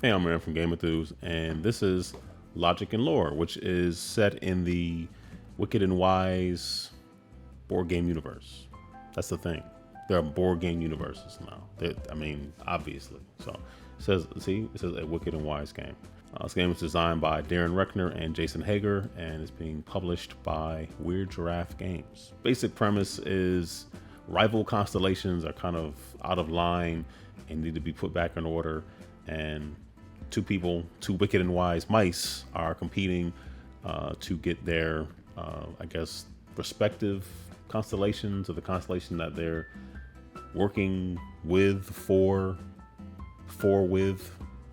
Hey, I'm Aaron from GameEnthus, and this is Logic and Lore, which is set in the Wicked and Wise board game universe. That's the thing. There are board game universes now. I mean, obviously. So it says, see, it says a Wicked and Wise game. This game is designed by Darren Reckner and Jason Hager, and is being published by Weird Giraffe Games. Basic premise is rival constellations are kind of out of line and need to be put back in order, and two wicked and wise mice are competing to get their, I guess, respective constellations, or the constellation that they're working with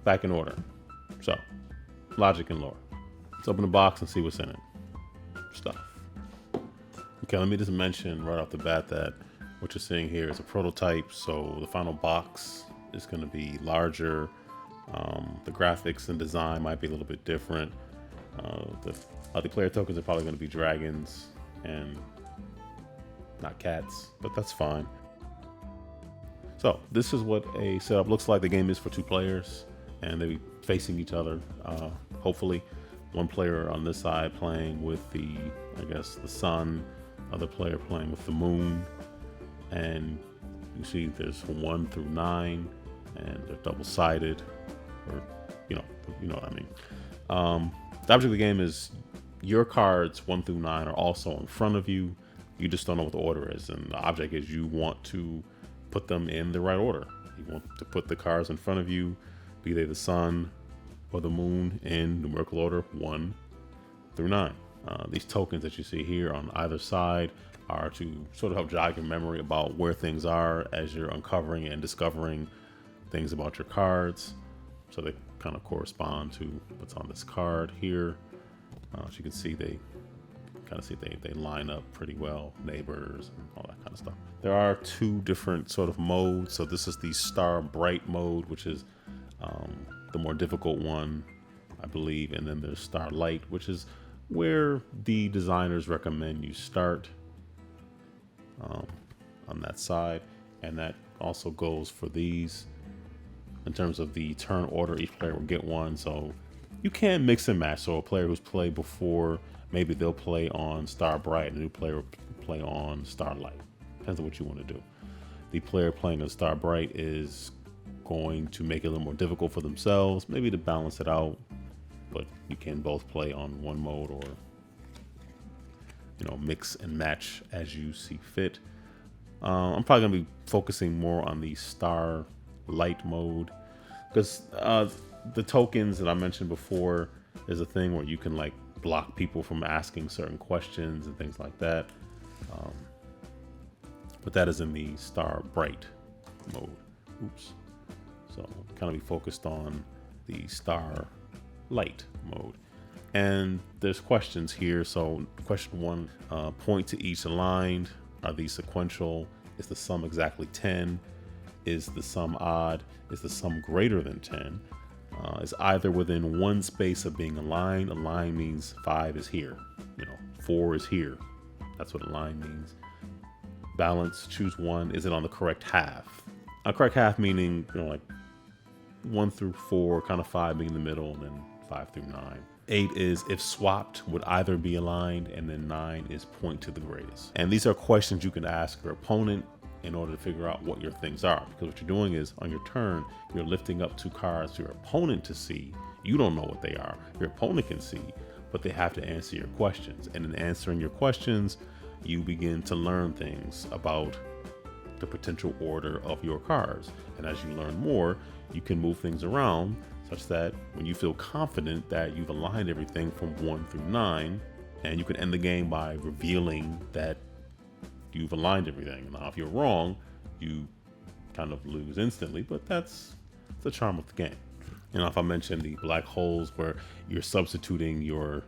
back in order. So, logic and lore. Let's open the box and see what's in it. Stuff. Okay, let me just mention right off the bat that what you're seeing here is a prototype, so the final box is going to be larger. The graphics and design might be a little bit different. The player tokens are probably going to be dragons and not cats, but that's fine. So this is what a setup looks like. The game is for 2 players, and they be facing each other. Hopefully, one player on this side playing with the sun, other player playing with the moon, and you see there's 1 through 9, and they're double-sided. Or you know what I mean. The object of the game is your cards 1 through 9 are also in front of you. You just don't know what the order is, and the object is you want to put them in the right order. You want to put the cards in front of you, be they the sun or the moon, in numerical order 1 through 9. These tokens that you see here on either side are to sort of help jog your memory about where things are as you're uncovering and discovering things about your cards. So they kind of correspond to what's on this card here. As you can see, they line up pretty well, neighbors and all that kind of stuff. There are 2 different sort of modes. So this is the Star Bright mode, which is the more difficult one, I believe. And then there's Starlight, which is where the designers recommend you start on that side. And that also goes for these. In terms of the turn order, each player will get one, so you can mix and match. So a player who's played before, maybe they'll play on Star Bright, and a new player will play on Starlight. Depends on what you want to do. The player playing on Star Bright is going to make it a little more difficult for themselves, maybe to balance it out, but you can both play on one mode, or mix and match as you see fit. I'm probably going to be focusing more on the Star Light mode, because the tokens that I mentioned before is a thing where you can like block people from asking certain questions and things like that, but that is in the Star Bright mode. So kind of be focused on the Star Light mode, and there's questions here. So question 1, point to each aligned. Are these sequential? Is the sum exactly 10? Is the sum odd? Is the sum greater than 10? Is either within 1 space of being aligned? A line means 5 is here. 4 is here. That's what a line means. Balance, choose 1. Is it on the correct half? A correct half meaning, like 1 through 4, kind of 5 being in the middle, and then 5 through 9. 8 is if swapped, would either be aligned, and then 9 is point to the greatest. And these are questions you can ask your opponent in order to figure out what your things are, because what you're doing is on your turn, you're lifting up 2 cards to your opponent to see. You don't know what they are. Your opponent can see, but they have to answer your questions. And in answering your questions, you begin to learn things about the potential order of your cards. And as you learn more, you can move things around such that when you feel confident that you've aligned everything from 1 through 9, and you can end the game by revealing that you've aligned everything. Now, if you're wrong, you kind of lose instantly, but that's the charm of the game. If I mentioned the black holes, where you're substituting you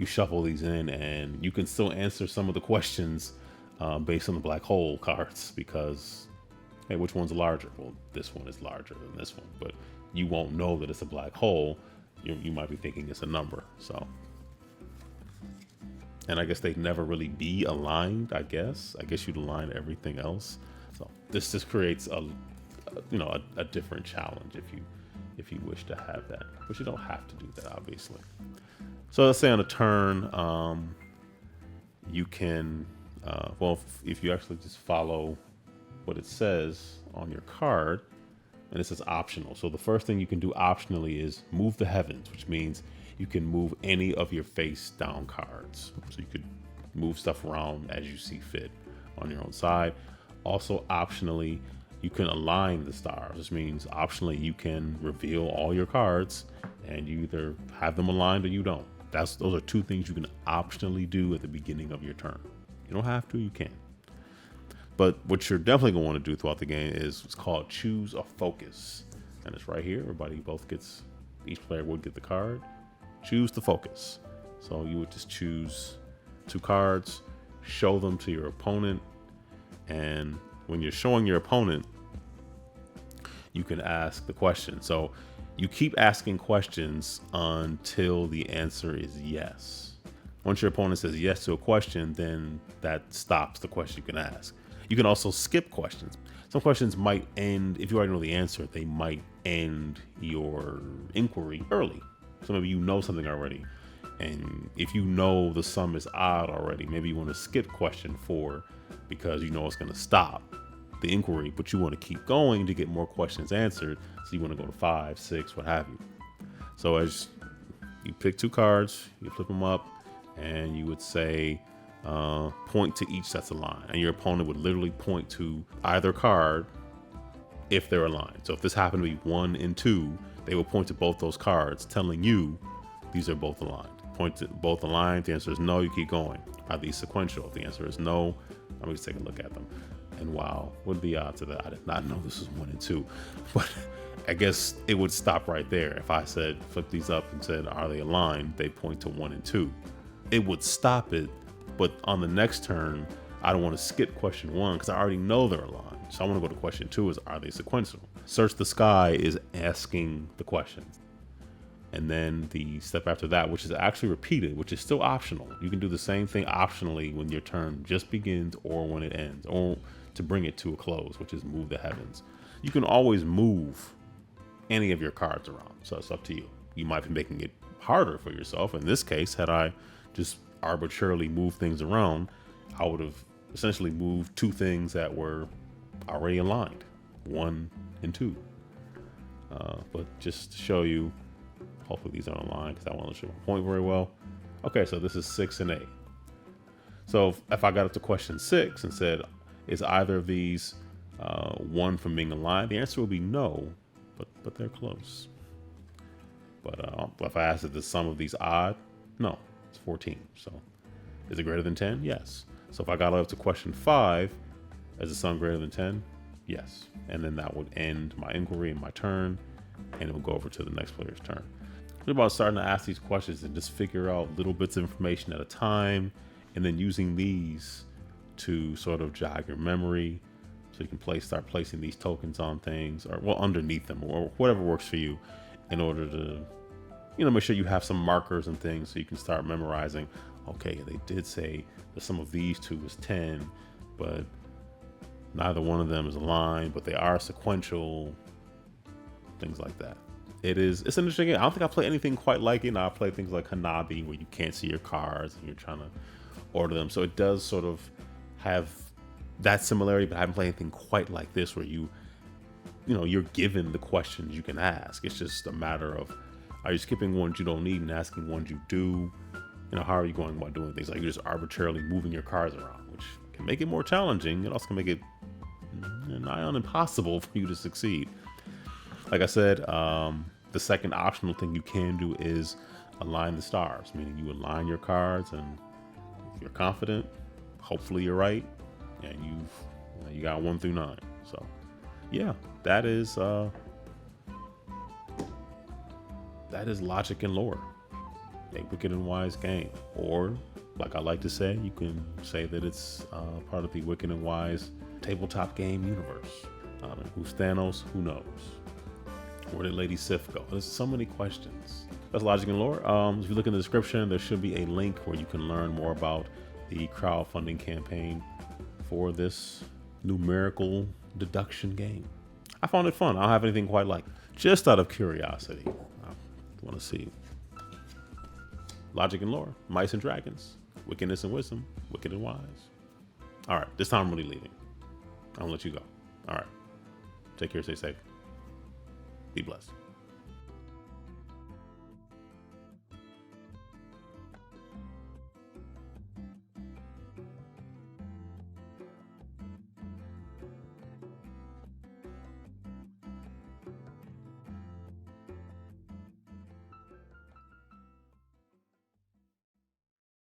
shuffle these in, and you can still answer some of the questions based on the black hole cards, because, hey, which one's larger? Well, this one is larger than this one, but you won't know that it's a black hole. You might be thinking it's a number. So, and I guess they'd never really be aligned. I guess you'd align everything else. So this just creates a different challenge if if you wish to have that, but you don't have to do that, obviously. So let's say on a turn, you can, well, if you actually just follow what it says on your card, and it says optional. So the first thing you can do optionally is move the heavens, which means you can move any of your face down cards. So you could move stuff around as you see fit on your own side. Also optionally, you can align the stars. This means optionally you can reveal all your cards and you either have them aligned or you don't. Those are two things you can optionally do at the beginning of your turn. You don't have to, you can. But what you're definitely going to want to do throughout the game is what's called choose a focus. And it's right here. Each player would get the card. Choose the focus. So you would just choose 2 cards, show them to your opponent. And when you're showing your opponent, you can ask the question. So you keep asking questions until the answer is yes. Once your opponent says yes to a question, then that stops the question you can ask. You can also skip questions. Some questions might end, if you already know the answer, they might end your inquiry early. So maybe you know something already. And if you know the sum is odd already, maybe you want to skip question 4 because you know it's going to stop the inquiry, but you want to keep going to get more questions answered. So you want to go to 5, 6, what have you. So as you pick 2 cards, you flip them up, and you would say, point to each that's aligned. And your opponent would literally point to either card if they're aligned. So if this happened to be 1 and 2, they will point to both those cards, telling you these are both aligned. Point to both aligned. If the answer is no, you keep going. Are these sequential? If the answer is no, let me just take a look at them. And wow, what are the odds of that? I did not know this was 1 and 2, but I guess it would stop right there. If I said, flip these up and said, are they aligned? They point to 1 and 2. It would stop it. But on the next turn, I don't want to skip question 1 because I already know they're aligned. So I want to go to question 2 is, are they sequential? Search the sky is asking the questions. And then the step after that, which is actually repeated, which is still optional. You can do the same thing optionally when your turn just begins or when it ends, or to bring it to a close, which is move the heavens. You can always move any of your cards around. So it's up to you. You might be making it harder for yourself. In this case, had I just arbitrarily moved things around, I would have essentially moved 2 things that were already aligned, 1 and 2. But just to show you, hopefully these aren't aligned because I want to show my point very well. Okay, so this is 6 and 8. So if I got up to question 6 and said, is either of these 1 from being aligned? The answer would be no, but they're close. But if I asked if the sum of these odd, no, it's 14. So is it greater than 10? Yes. So if I got up to question 5, is the sum greater than 10? Yes. And then that would end my inquiry and my turn, and it will go over to the next player's turn. It's about starting to ask these questions and just figure out little bits of information at a time, and then using these to sort of jog your memory so you can start placing these tokens on things, or well, underneath them, or whatever works for you, in order to, make sure you have some markers and things so you can start memorizing. Okay, they did say the sum of these 2 is 10, but neither one of them is aligned, but they are sequential, things like that. It's an interesting game. I don't think I play anything quite like it. Now I play things like Hanabi, where you can't see your cards and you're trying to order them. So it does sort of have that similarity, but I haven't played anything quite like this, where you're given the questions you can ask. It's just a matter of, are you skipping ones you don't need and asking ones you do? How are you going about doing things? Like, you're just arbitrarily moving your cards around, which can make it more challenging. It also can make it nigh on impossible for you to succeed. Like I said, the second optional thing you can do is align the stars, meaning you align your cards, and if you're confident, hopefully you're right, and you got 1 through 9. So yeah, that is Logic and Lore, a Wicked and Wise game. Or, like I like to say, you can say that it's part of the Wicked and Wise tabletop game universe. Who's Thanos? Who knows? Where did Lady Sif go? There's so many questions. That's Logic and Lore. If you look in the description, there should be a link where you can learn more about the crowdfunding campaign for this numerical deduction game. I found it fun. I don't have anything quite like it. Just out of curiosity, I want to see logic and lore, mice and dragons, wickedness and wisdom, wicked and wise. All right, this time I'm really leaving. I'm gonna let you go. All right, take care, stay safe, be blessed.